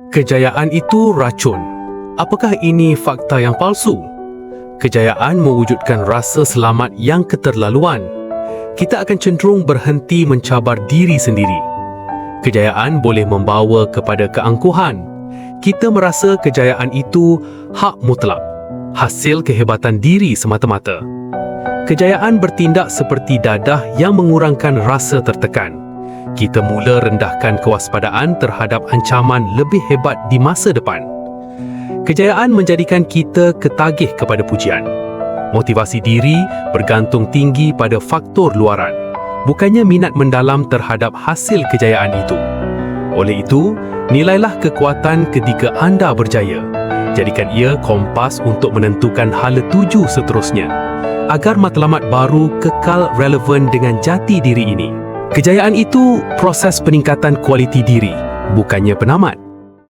Kejayaan itu racun. Apakah ini fakta yang palsu? Kejayaan mewujudkan rasa selamat yang keterlaluan. Kita akan cenderung berhenti mencabar diri sendiri. Kejayaan boleh membawa kepada keangkuhan. Kita merasa kejayaan itu hak mutlak, hasil kehebatan diri semata-mata. Kejayaan bertindak seperti dadah yang mengurangkan rasa tertekan. Kita mula rendahkan kewaspadaan terhadap ancaman lebih hebat di masa depan. Kejayaan menjadikan kita ketagih kepada pujian. Motivasi diri bergantung tinggi pada faktor luaran, bukannya minat mendalam terhadap hasil kejayaan itu. Oleh itu, nilailah kekuatan ketika anda berjaya. Jadikan ia kompas untuk menentukan hala tuju seterusnya, agar matlamat baru kekal relevan dengan jati diri ini. Kejayaan itu proses peningkatan kualiti diri, bukannya penamat.